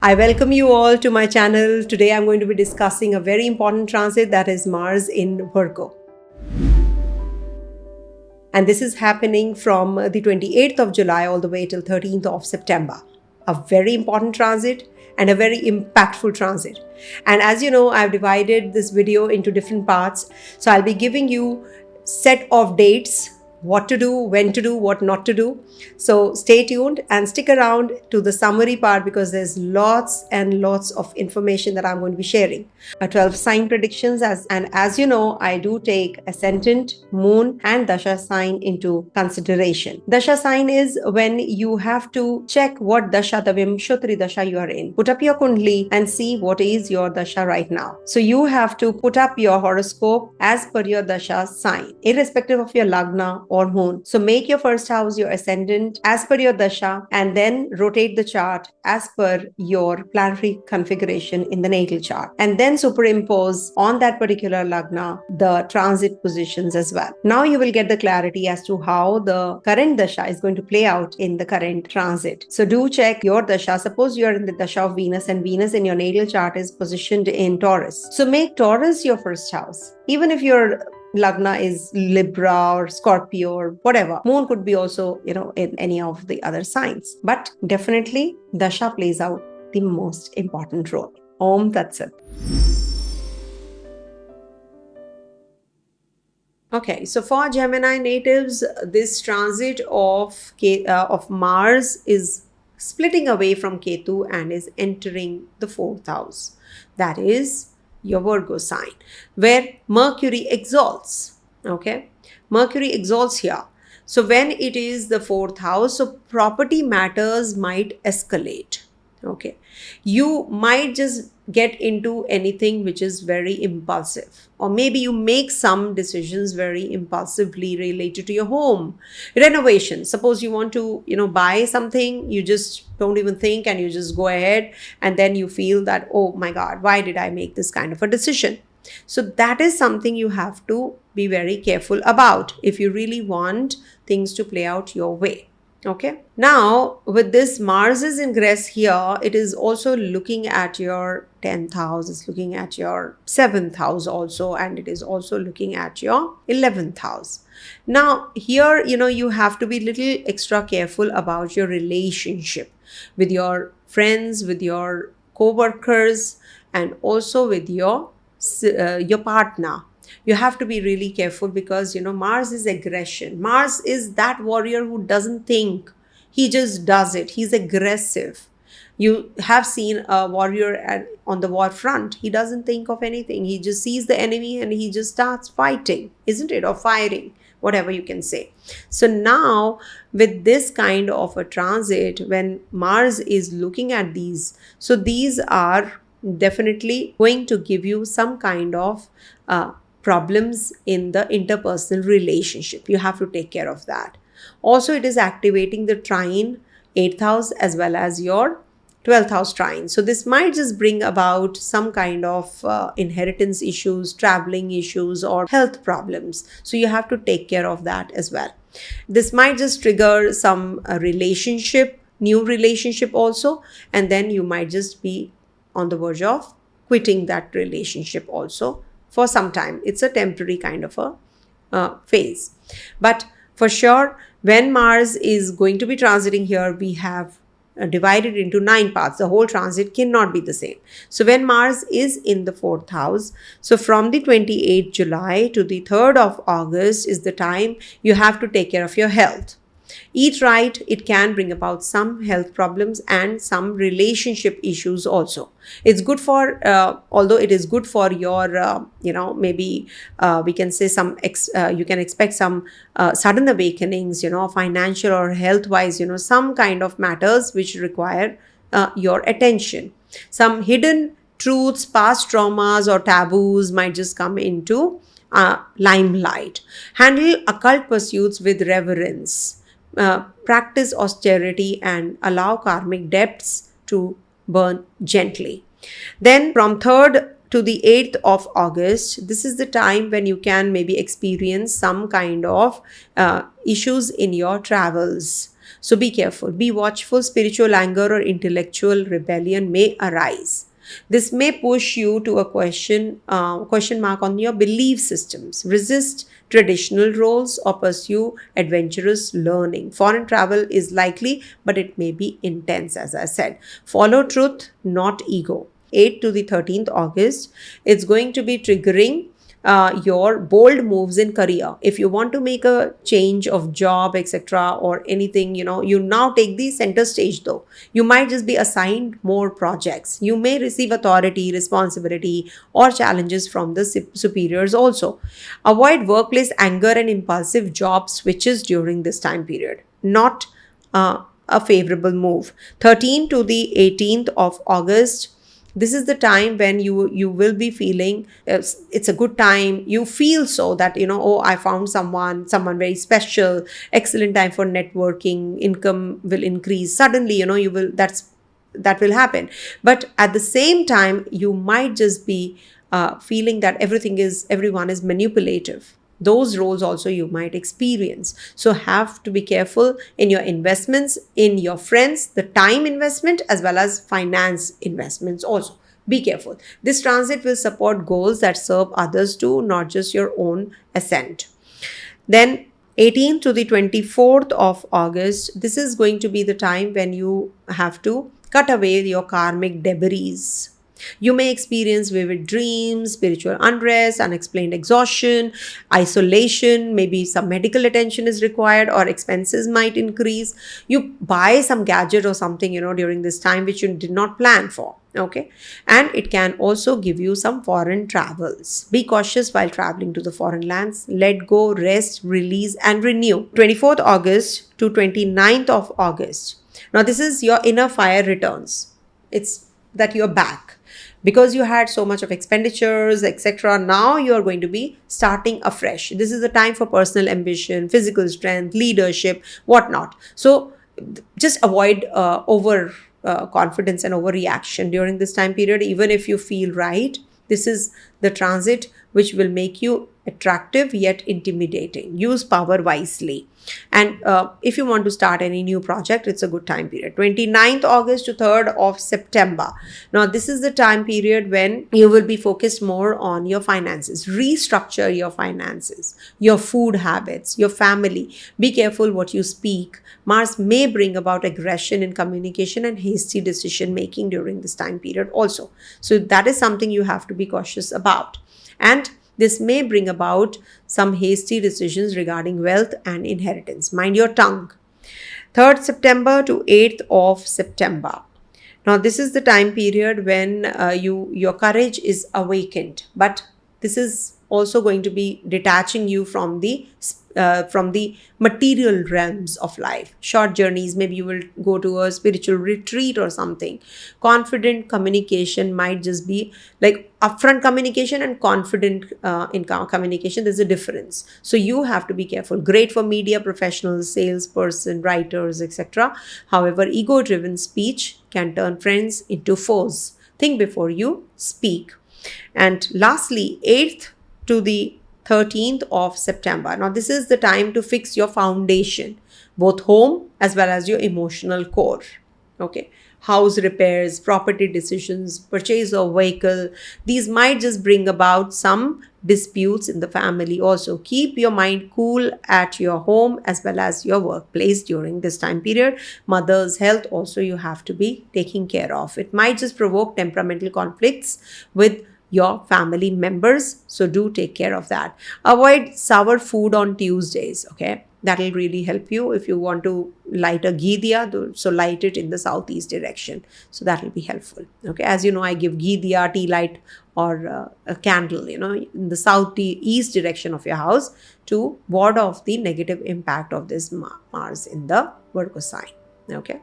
I welcome you all to my channel. Today I'm going to be discussing a very important transit, that is Mars in Virgo. And this is happening from the 28th of July all the way till 13th of September. A very important transit and a very impactful transit. And as you know, I've divided this video into different parts. So I'll be giving you set of dates, what to do, when to do, what not to do. So stay tuned and stick around to the summary part because there's lots and lots of information that I'm going to be sharing. 12 sign predictions, as you know, I do take ascendant, moon and dasha sign into consideration. Dasha sign is when you have to check what dasha, the Vimshottari dasha you are in. Put up your kundli and see what is your dasha right now. So you have to put up your horoscope as per your dasha sign, irrespective of your lagna or moon. So make your first house your ascendant as per your dasha and then rotate the chart as per your planetary configuration in the natal chart, and then superimpose on that particular lagna the transit positions as well. Now you will get the clarity as to how the current dasha is going to play out in the current transit. So do check your dasha. Suppose you are in the dasha of Venus and Venus in your natal chart is positioned in Taurus. So make Taurus your first house. Even if your Lagna is Libra or Scorpio or whatever. Moon could be also, in any of the other signs. But definitely, Dasha plays out the most important role. Om Tat Sat. Okay, so for Gemini natives, this transit of Mars is splitting away from Ketu and is entering the 4th house. That is your Virgo sign, where Mercury exalts. Okay, Mercury exalts here. So when it is the 4th house, so property matters might escalate. Okay, you might just get into anything which is very impulsive, or maybe you make some decisions very impulsively related to your home renovation. Suppose you want to buy something, you just don't even think and you just go ahead, and then you feel that, oh my god, why did I make this kind of a decision? So that is something you have to be very careful about if you really want things to play out your way. Okay, now with this Mars's ingress here, it is also looking at your 10th house, it's looking at your 7th house also, and it is also looking at your 11th house. Now here, you have to be little extra careful about your relationship with your friends, with your co-workers, and also with your partner. You have to be really careful because Mars is aggression. Mars is that warrior who doesn't think, he just does it. He's aggressive. You have seen a warrior on the war front. He doesn't think of anything. He just sees the enemy and he just starts fighting, isn't it? Or firing, whatever you can say. So now with this kind of a transit, when Mars is looking at these, so these are definitely going to give you some kind of problems in the interpersonal relationship. You have to take care of that. Also, it is activating the trine 8th house as well as your 12th house trine. So this might just bring about some kind of inheritance issues, traveling issues, or health problems. So you have to take care of that as well. This might just trigger some new relationship also, and then you might just be on the verge of quitting that relationship also for some time. It's a temporary kind of a phase. But for sure, when Mars is going to be transiting here, we have divided into 9 parts. The whole transit cannot be the same. So when Mars is in the 4th house, so from the 28th July to the 3rd of August is the time you have to take care of your health. Eat right, it can bring about some health problems and some relationship issues also. It's good for, although it is good for your, maybe we can say you can expect some sudden awakenings, financial or health-wise, some kind of matters which require your attention. Some hidden truths, past traumas or taboos might just come into limelight. Handle occult pursuits with reverence. Practice austerity and allow karmic debts to burn gently. Then from 3rd to the 8th of August, this is the time when you can maybe experience some kind of issues in your travels. So be careful, be watchful. Spiritual anger or intellectual rebellion may arise. This may push you to a question mark on your belief systems. Resist traditional roles or pursue adventurous learning. Foreign travel is likely, but it may be intense, as I said. Follow truth, not ego. 8 to the 13th August, it's going to be triggering your bold moves in career. If you want to make a change of job, etc., or anything, you now take the center stage though. You might just be assigned more projects. You may receive authority, responsibility, or challenges from the superiors also. Avoid workplace anger and impulsive job switches during this time period. Not a favorable move. 13 to the 18th of August, this is the time when you will be feeling it's a good time. You feel so that oh, I found someone very special. Excellent time for networking. Income will increase suddenly. You will that will happen. But at the same time, you might just be feeling that everyone is manipulative. Those roles also you might experience. So have to be careful in your investments, in your friends, the time investment as well as finance investments also. Be careful. This transit will support goals that serve others too, not just your own ascent. Then 18th to the 24th of August, this is going to be the time when you have to cut away your karmic debris. You may experience vivid dreams, spiritual unrest, unexplained exhaustion, isolation, maybe some medical attention is required or expenses might increase. You buy some gadget or something, during this time which you did not plan for. Okay. And it can also give you some foreign travels. Be cautious while traveling to the foreign lands. Let go, rest, release, and renew. 24th August to 29th of August. Now, this is your inner fire returns. It's that you're back because you had so much of expenditures, etc. Now you are going to be starting afresh. This is the time for personal ambition, physical strength, leadership, whatnot. So just avoid over confidence and overreaction during this time period. Even if you feel right, this is the transit which will make you attractive yet intimidating. Use power wisely. And if you want to start any new project, it's a good time period. 29th August to 3rd of September. Now, this is the time period when you will be focused more on your finances. Restructure your finances, your food habits, your family. Be careful what you speak. Mars may bring about aggression in communication and hasty decision making during this time period also. So that is something you have to be cautious about. And this may bring about some hasty decisions regarding wealth and inheritance. Mind your tongue. 3rd September to 8th of September. Now, this is the time period when your courage is awakened, but this is also going to be detaching you from the material realms of life. Short journeys, maybe you will go to a spiritual retreat or something. Confident communication might just be like upfront communication and confident in communication. There's a difference. So you have to be careful. Great for media professionals, salesperson, writers, etc. However, ego-driven speech can turn friends into foes. Think before you speak. And lastly, 8th to the 13th of September. Now, this is the time to fix your foundation, both home as well as your emotional core. Okay. House repairs, property decisions, purchase of vehicle. These might just bring about some disputes in the family also. Keep your mind cool at your home as well as your workplace during this time period. Mother's health also you have to be taking care of. It might just provoke temperamental conflicts with your family members. So do take care of that. Avoid sour food on Tuesdays. Okay. That will really help you. If you want to light a ghee diya, so light it in the southeast direction. So that will be helpful. Okay. As you know, I give ghee diya, tea light or a candle, in the southeast direction of your house to ward off the negative impact of this Mars in the Virgo sign. Okay.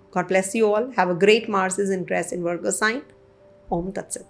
God bless you all. Have a great Mars's ingress in Virgo sign. Om Tat Sat.